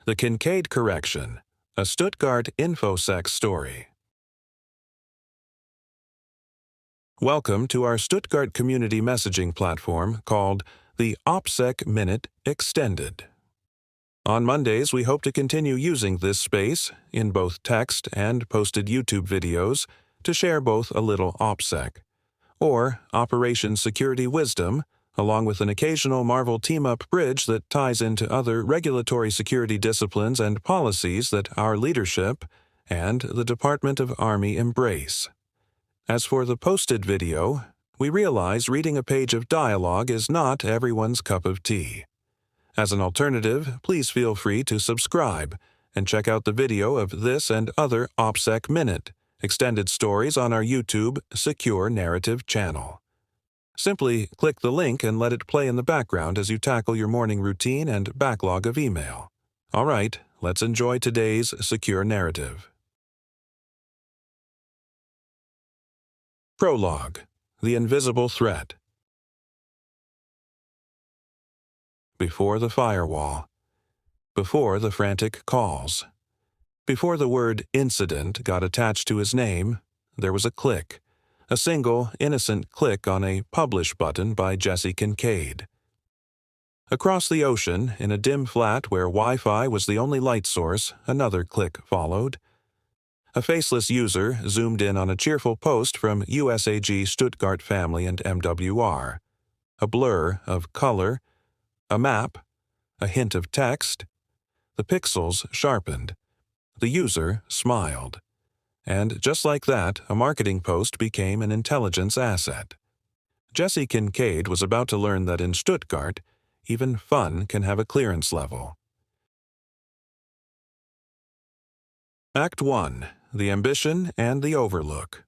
The Kincade Correction, a Stuttgart INFOSEC story. Welcome to our Stuttgart community messaging platform called the OPSEC Minute Extended. On Mondays, we hope to continue using this space, in both text and posted YouTube videos, to share both a little OPSEC, or Operation Security Wisdom, along with an occasional Marvel team-up bridge that ties into other regulatory security disciplines and policies that our leadership and the Department of Army embrace. As for the posted video, we realize reading a page of dialogue is not everyone's cup of tea. As an alternative, please feel free to subscribe and check out the video of this and other OPSEC Minute extended stories on our YouTube Secure Narrative channel. Simply click the link and let it play in the background as you tackle your morning routine and backlog of email. All right, let's enjoy today's Secure Narrative. Prologue, the Invisible Threat. Before the firewall. Before the frantic calls. Before the word incident got attached to his name, there was a click. A single, innocent click on a publish button by Jesse Kincaid. Across the ocean, in a dim flat where Wi-Fi was the only light source, another click followed. A faceless user zoomed in on a cheerful post from USAG Stuttgart Family MWR. A blur of color, a map, a hint of text. The pixels sharpened. The user smiled. And just like that, a marketing post became an intelligence asset. Jesse Kincaid was about to learn that in Stuttgart, even fun can have a clearance level. Act 1. The Ambition and the Overlook.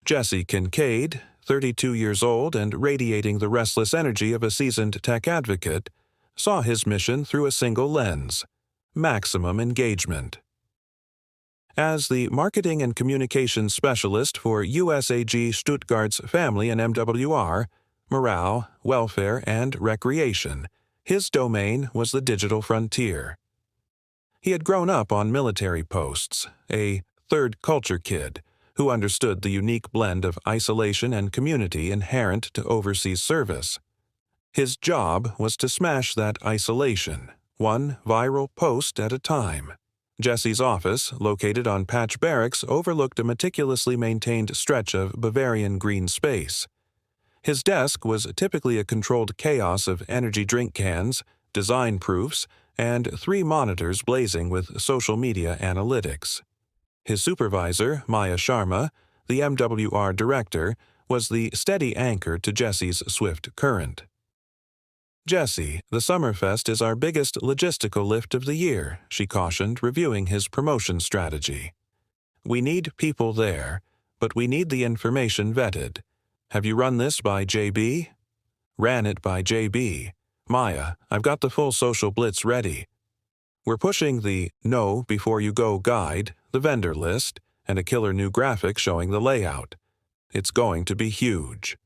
Jesse Kincaid, 32 years old and radiating the restless energy of a seasoned tech advocate, saw his mission through a single lens: maximum engagement. As the Marketing and Communications Specialist for USAG Stuttgart's Family MWR, Morale, Welfare, and Recreation, his domain was the digital frontier. He had grown up on military posts, a third culture kid who understood the unique blend of isolation and community inherent to overseas service. His job was to smash that isolation, one viral post at a time. Jesse's office, located on Patch Barracks, overlooked a meticulously maintained stretch of Bavarian green space. His desk was typically a controlled chaos of energy drink cans, design proofs, and 3 monitors blazing with social media analytics. His supervisor, Maya Sharma, the MWR director, was the steady anchor to Jesse's swift current. "Jesse, the Summerfest is our biggest logistical lift of the year," she cautioned, reviewing his promotion strategy. "We need people there, but we need the information vetted. Have you run this by JB?" "Ran it by JB. Maya, I've got the full social blitz ready. We're pushing the Know Before You Go guide, the vendor list, and a killer new graphic showing the layout. It's going to be huge."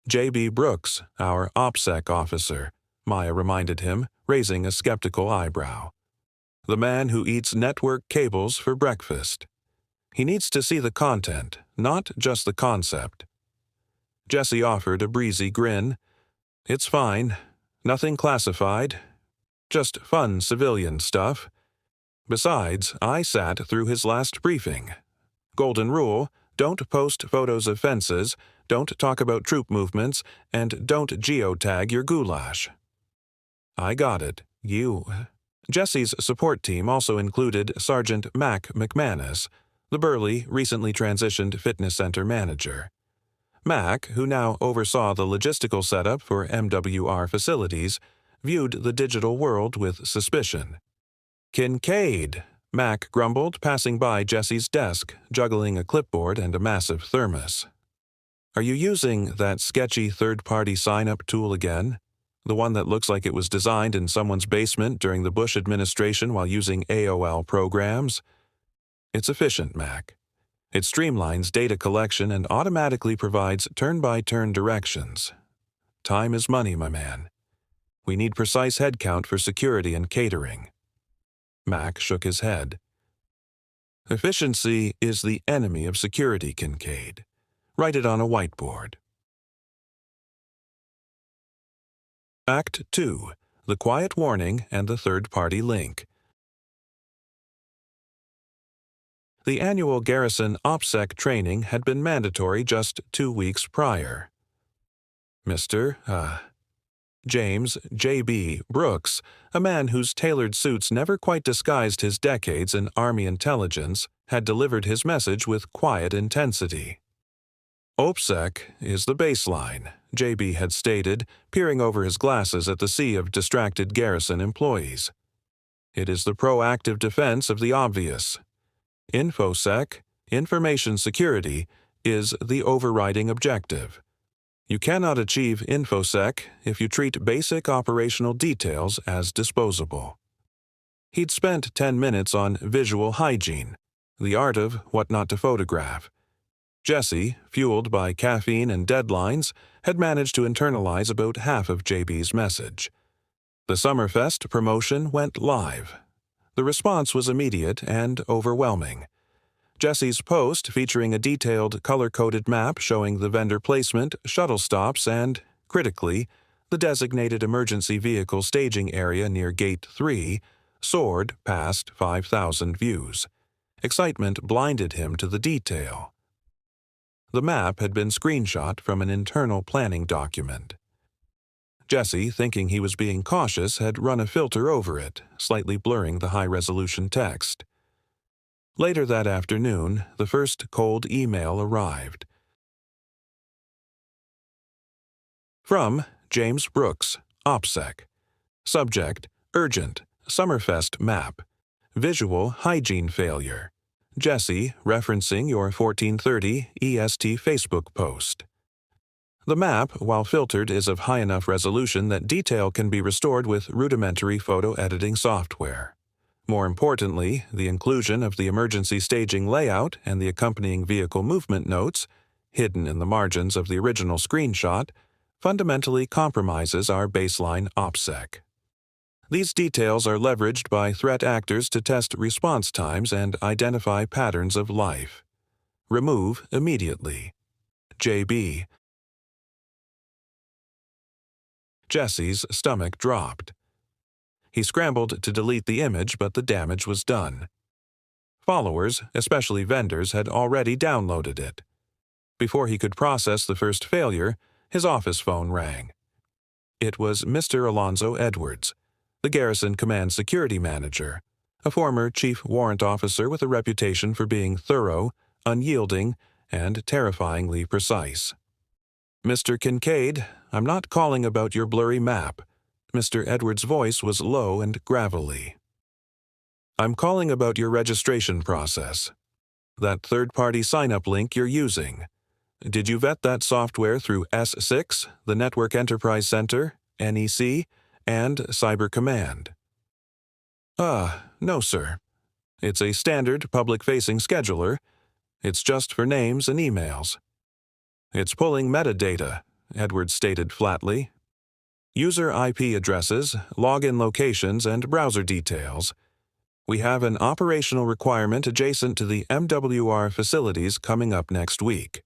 "J.B. Brooks, our OPSEC officer," Maya reminded him, raising a skeptical eyebrow. "The man who eats network cables for breakfast. He needs to see the content, not just the concept." Jesse offered a breezy grin. "It's fine. Nothing classified. Just fun civilian stuff. Besides, I sat through his last briefing. Golden rule: don't post photos of fences, don't talk about troop movements, and don't geotag your goulash." "I got it. Jesse's support team also included Sergeant Mac McManus, the burly, recently transitioned fitness center manager. Mac, who now oversaw the logistical setup for MWR facilities, viewed the digital world with suspicion. "Kincade," Mac grumbled, passing by Jesse's desk, juggling a clipboard and a massive thermos. "Are you using that sketchy third-party sign-up tool again? The one that looks like it was designed in someone's basement during the Bush administration while using AOL programs?" "It's efficient, Mac. It streamlines data collection and automatically provides turn-by-turn directions. Time is money, my man." We need precise headcount for security and catering. Mac shook his head. Efficiency is the enemy of security, Kincade. Write it on a whiteboard. Act 2. The Quiet Warning and the Third-Party Link. The annual Garrison OPSEC training had been mandatory just 2 weeks prior. Mr. James J.B. Brooks, a man whose tailored suits never quite disguised his decades in Army intelligence, had delivered his message with quiet intensity. OPSEC is the baseline, J.B. had stated, peering over his glasses at the sea of distracted Garrison employees. It is the proactive defense of the obvious. INFOSEC, information security, is the overriding objective. You cannot achieve INFOSEC if you treat basic operational details as disposable. He'd spent 10 minutes on visual hygiene, the art of what not to photograph. Jesse, fueled by caffeine and deadlines, had managed to internalize about half of JB's message. The Summerfest promotion went live. The response was immediate and overwhelming. Jesse's post, featuring a detailed color-coded map showing the vendor placement, shuttle stops, and, critically, the designated emergency vehicle staging area near Gate 3, soared past 5,000 views. Excitement blinded him to the detail. The map had been screenshot from an internal planning document. Jesse, thinking he was being cautious, had run a filter over it, slightly blurring the high-resolution text. Later that afternoon, the first cold email arrived. From James Brooks, OPSEC. Subject: Urgent, Summerfest Map. Visual Hygiene Failure. Jesse, referencing your 1430 EST Facebook post. The map, while filtered, is of high enough resolution that detail can be restored with rudimentary photo editing software. More importantly, the inclusion of the emergency staging layout and the accompanying vehicle movement notes, hidden in the margins of the original screenshot, fundamentally compromises our baseline OPSEC. These details are leveraged by threat actors to test response times and identify patterns of life. Remove immediately. J.B. Jesse's stomach dropped. He scrambled to delete the image, but the damage was done. Followers, especially vendors, had already downloaded it. Before he could process the first failure, his office phone rang. It was Mr. Alonzo Edwards, the Garrison Command Security Manager, a former chief warrant officer with a reputation for being thorough, unyielding, and terrifyingly precise. Mr. Kincade, I'm not calling about your blurry map. Mr. Edwards' voice was low and gravelly. I'm calling about your registration process. That third-party sign-up link you're using. Did you vet that software through S6, the Network Enterprise Center, NEC, and Cyber Command? No, sir. It's a standard public-facing scheduler. It's just for names and emails. It's pulling metadata, Edwards stated flatly. User IP addresses, login locations, and browser details. We have an operational requirement adjacent to the MWR facilities coming up next week.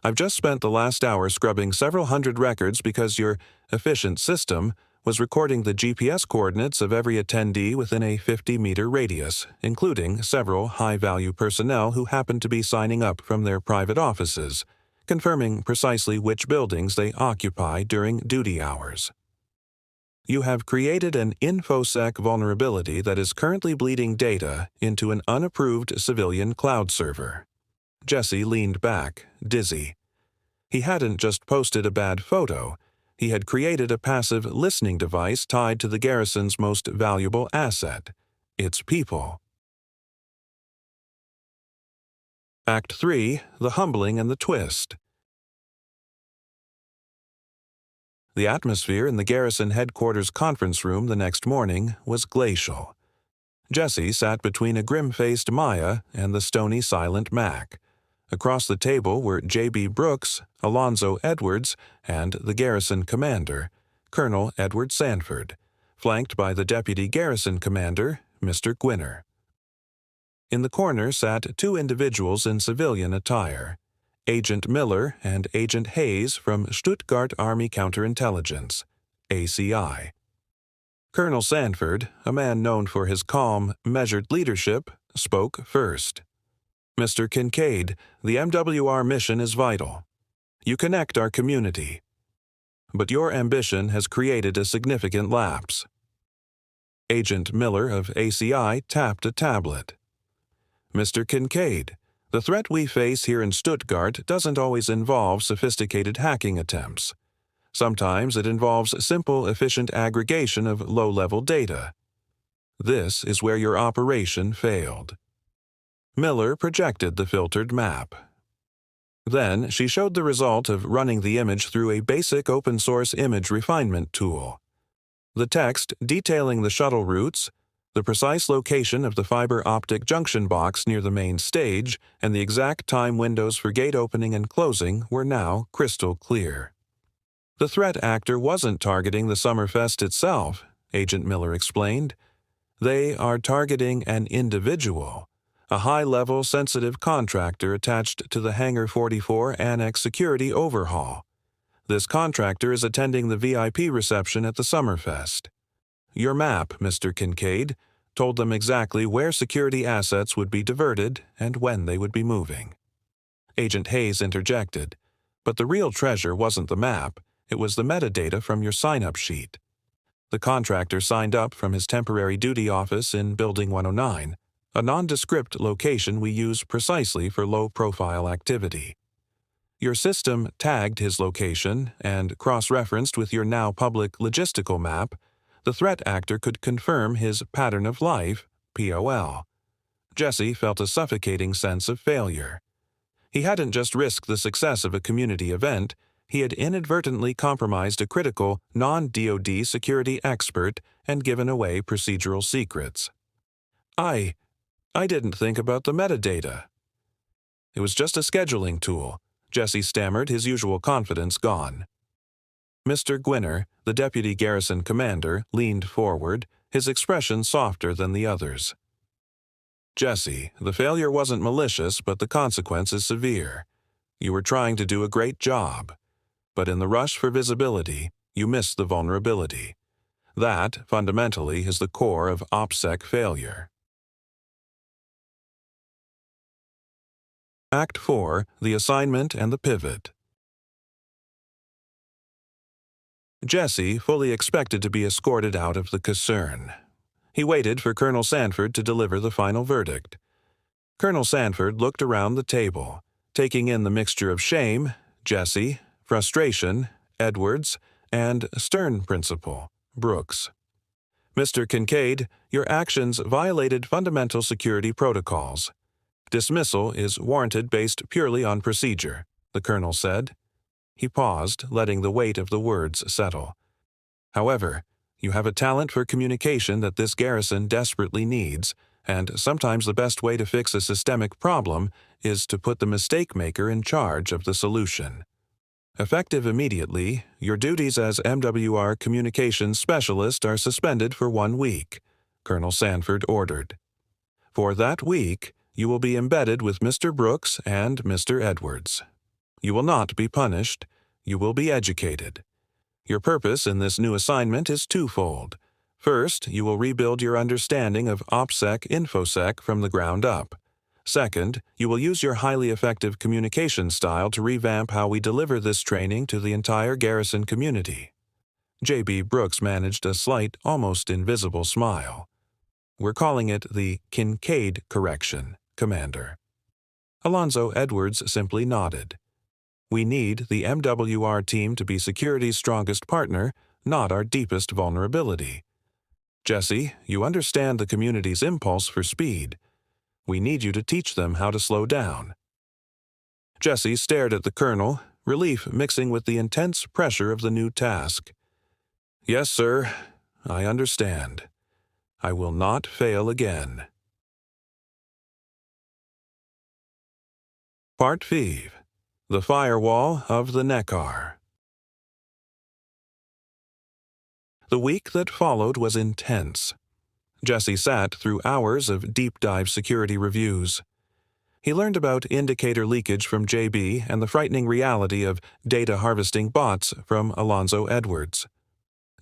I've just spent the last hour scrubbing several hundred records because your efficient system was recording the GPS coordinates of every attendee within a 50-meter radius, including several high-value personnel who happened to be signing up from their private offices, confirming precisely which buildings they occupy during duty hours. You have created an INFOSEC vulnerability that is currently bleeding data into an unapproved civilian cloud server. Jesse leaned back, dizzy. He hadn't just posted a bad photo. He had created a passive listening device tied to the Garrison's most valuable asset, its people. Act 3, The Humbling and the Twist. The atmosphere in the Garrison headquarters conference room the next morning was glacial. Jesse sat between a grim-faced Maya and the stony silent Mac. Across the table were J.B. Brooks, Alonzo Edwards, and the Garrison commander, Colonel Edward Sanford, flanked by the Deputy Garrison Commander, Mr. Gwinner. In the corner sat two individuals in civilian attire, Agent Miller and Agent Hayes from Stuttgart Army Counterintelligence, ACI. Colonel Sanford, a man known for his calm, measured leadership, spoke first. "Mr. Kincade, the MWR mission is vital. You connect our community. But your ambition has created a significant lapse." Agent Miller of ACI tapped a tablet. "Mr. Kincade, the threat we face here in Stuttgart doesn't always involve sophisticated hacking attempts. Sometimes it involves simple, efficient aggregation of low-level data. This is where your operation failed." Miller projected the filtered map. Then she showed the result of running the image through a basic open-source image refinement tool. The text detailing the shuttle routes, the precise location of the fiber optic junction box near the main stage, and the exact time windows for gate opening and closing were now crystal clear. The threat actor wasn't targeting the Summerfest itself, Agent Miller explained. They are targeting an individual, a high-level sensitive contractor attached to the Hangar 44 Annex security overhaul. This contractor is attending the VIP reception at the Summerfest. Your map, Mr. Kincade, told them exactly where security assets would be diverted and when they would be moving. Agent Hayes interjected, "But the real treasure wasn't the map, it was the metadata from your sign-up sheet." The contractor signed up from his temporary duty office in Building 109, a nondescript location we use precisely for low-profile activity. Your system tagged his location, and cross-referenced with your now public logistical map, the threat actor could confirm his pattern of life, POL. Jesse felt a suffocating sense of failure. He hadn't just risked the success of a community event, he had inadvertently compromised a critical, non-DoD security expert and given away procedural secrets. I didn't think about the metadata." "It was just a scheduling tool," Jesse stammered, his usual confidence gone. Mr. Gwinner, the Deputy Garrison Commander, leaned forward, his expression softer than the others. "Jesse, the failure wasn't malicious, but the consequence is severe. You were trying to do a great job. But in the rush for visibility, you missed the vulnerability. That, fundamentally, is the core of OPSEC failure." Act 4, The Assignment and the Pivot. Jesse fully expected to be escorted out of the caserne. He waited for Colonel Sanford to deliver the final verdict. Colonel Sanford looked around the table, taking in the mixture of shame, Jesse, frustration, Edwards, and stern principal, Brooks. "Mr. Kincade, your actions violated fundamental security protocols. Dismissal is warranted based purely on procedure," the colonel said. He paused, letting the weight of the words settle. "However, you have a talent for communication that this garrison desperately needs, and sometimes the best way to fix a systemic problem is to put the mistake maker in charge of the solution. Effective immediately, your duties as MWR Communications Specialist are suspended for 1 week," Colonel Sanford ordered. "For that week, you will be embedded with Mr. Brooks and Mr. Edwards. You will not be punished, you will be educated. Your purpose in this new assignment is twofold. First, you will rebuild your understanding of OPSEC INFOSEC from the ground up. Second, you will use your highly effective communication style to revamp how we deliver this training to the entire garrison community." J.B. Brooks managed a slight, almost invisible smile. "We're calling it the Kincade correction, Commander." Alonzo Edwards simply nodded. "We need the MWR team to be security's strongest partner, not our deepest vulnerability. Jesse, you understand the community's impulse for speed. We need you to teach them how to slow down." Jesse stared at the colonel, relief mixing with the intense pressure of the new task. "Yes, sir, I understand. I will not fail again." Part 5. The Firewall of the Neckar. The week that followed was intense. Jesse sat through hours of deep-dive security reviews. He learned about indicator leakage from JB and the frightening reality of data harvesting bots from Alonzo Edwards.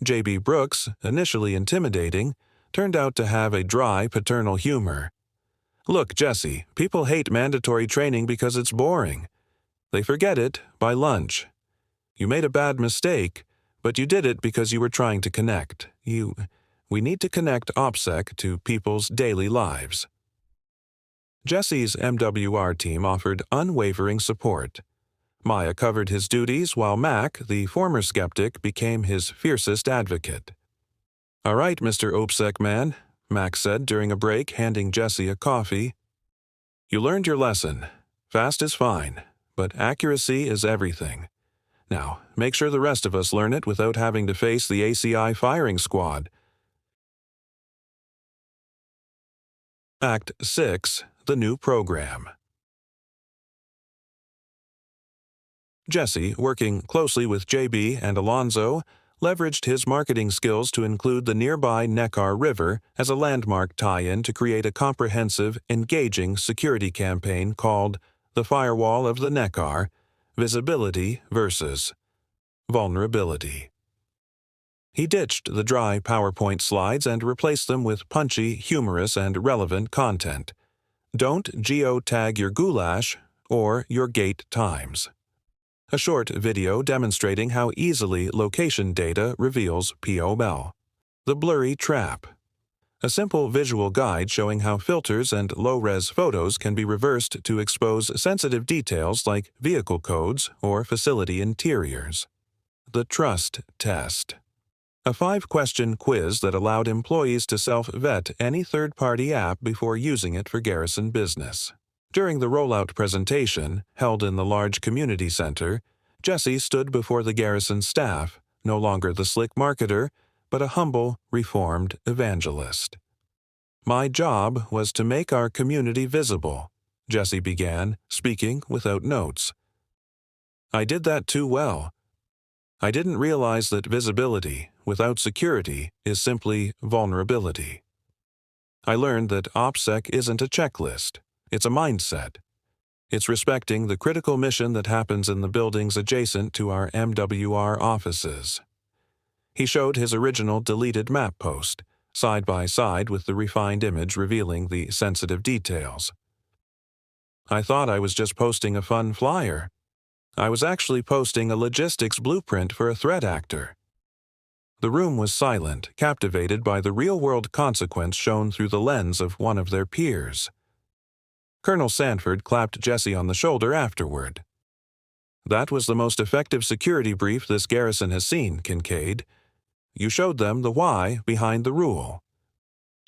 JB Brooks, initially intimidating, turned out to have a dry paternal humor. "Look, Jesse, people hate mandatory training because it's boring. They forget it by lunch. You made a bad mistake, but you did it because you were trying to connect. We need to connect OPSEC to people's daily lives." Jesse's MWR team offered unwavering support. Maya covered his duties while Mac, the former skeptic, became his fiercest advocate. "All right, Mr. OPSEC man," Mac said during a break, handing Jesse a coffee. "You learned your lesson. Fast is fine, but accuracy is everything. Now, make sure the rest of us learn it without having to face the ACI firing squad." Act 6, The New Program. Jesse, working closely with JB and Alonzo, leveraged his marketing skills to include the nearby Neckar River as a landmark tie-in to create a comprehensive, engaging security campaign called The Firewall of the Neckar: Visibility versus Vulnerability. He ditched the dry PowerPoint slides and replaced them with punchy, humorous, and relevant content. Don't geotag your goulash or your gate times. A short video demonstrating how easily location data reveals POML. The Blurry Trap. A simple visual guide showing how filters and low-res photos can be reversed to expose sensitive details like vehicle codes or facility interiors. The Trust Test. A 5-question quiz that allowed employees to self-vet any third-party app before using it for Garrison business. During the rollout presentation, held in the large community center, Jesse stood before the Garrison staff, no longer the slick marketer, but a humble, reformed evangelist. "My job was to make our community visible," Jesse began, speaking without notes. "I did that too well. I didn't realize that visibility, without security, is simply vulnerability. I learned that OPSEC isn't a checklist. It's a mindset. It's respecting the critical mission that happens in the buildings adjacent to our MWR offices." He showed his original deleted map post, side by side with the refined image revealing the sensitive details. "I thought I was just posting a fun flyer. I was actually posting a logistics blueprint for a threat actor." The room was silent, captivated by the real-world consequence shown through the lens of one of their peers. Colonel Sanford clapped Jesse on the shoulder afterward. "That was the most effective security brief this garrison has seen, Kincade. You showed them the why behind the rule."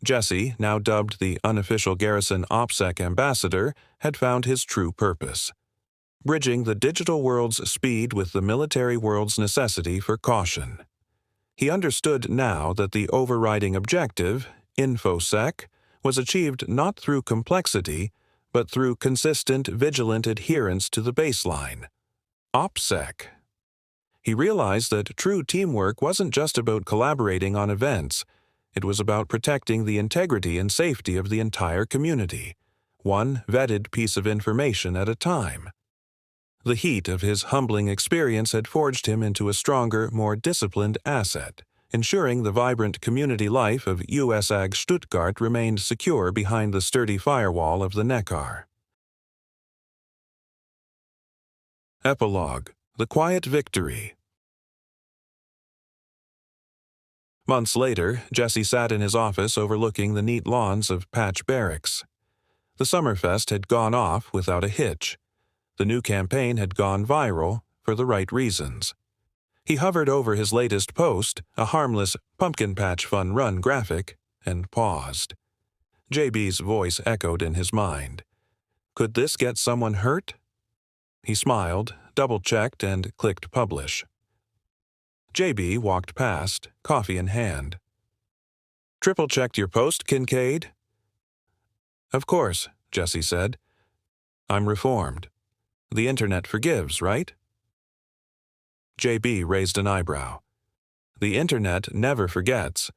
Jesse, now dubbed the unofficial Garrison OPSEC ambassador, had found his true purpose: bridging the digital world's speed with the military world's necessity for caution. He understood now that the overriding objective, INFOSEC, was achieved not through complexity, but through consistent, vigilant adherence to the baseline: OPSEC. He realized that true teamwork wasn't just about collaborating on events. It was about protecting the integrity and safety of the entire community, one vetted piece of information at a time. The heat of his humbling experience had forged him into a stronger, more disciplined asset, ensuring the vibrant community life of USAG Stuttgart remained secure behind the sturdy firewall of the Neckar. Epilogue: The Quiet Victory. Months later, Jesse sat in his office overlooking the neat lawns of Patch Barracks. The Summerfest had gone off without a hitch. The new campaign had gone viral for the right reasons. He hovered over his latest post, a harmless Pumpkin Patch Fun Run graphic, and paused. JB's voice echoed in his mind. Could this get someone hurt? He smiled, double-checked, and clicked publish. JB walked past, coffee in hand. "Triple-checked your post, Kincade?" "Of course," Jesse said. "I'm reformed. The internet forgives, right?" JB raised an eyebrow. The internet never forgets,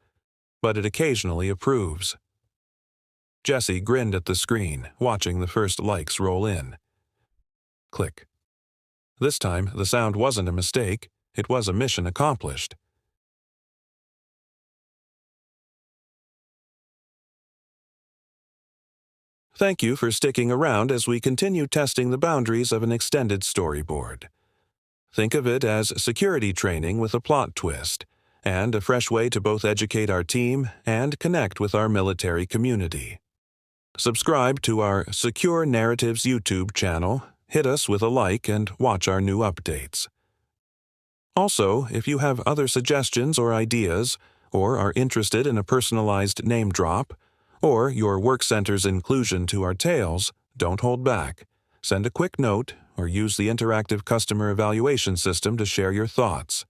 but it occasionally approves. Jesse grinned at the screen, watching the first likes roll in. Click. This time, the sound wasn't a mistake, it was a mission accomplished. Thank you for sticking around as we continue testing the boundaries of an extended storyboard. Think of it as security training with a plot twist, and a fresh way to both educate our team and connect with our military community. Subscribe to our Secure Narratives YouTube channel, hit us with a like, and watch our new updates. Also, if you have other suggestions or ideas, or are interested in a personalized name drop, or your work center's inclusion to our tales, don't hold back. Send a quick note or use the interactive customer evaluation system to share your thoughts.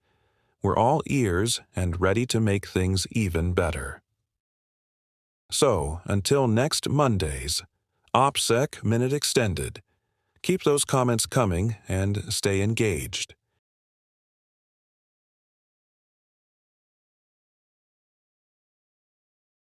We're all ears and ready to make things even better. So, until next Monday's OPSEC Minute Extended, keep those comments coming and stay engaged.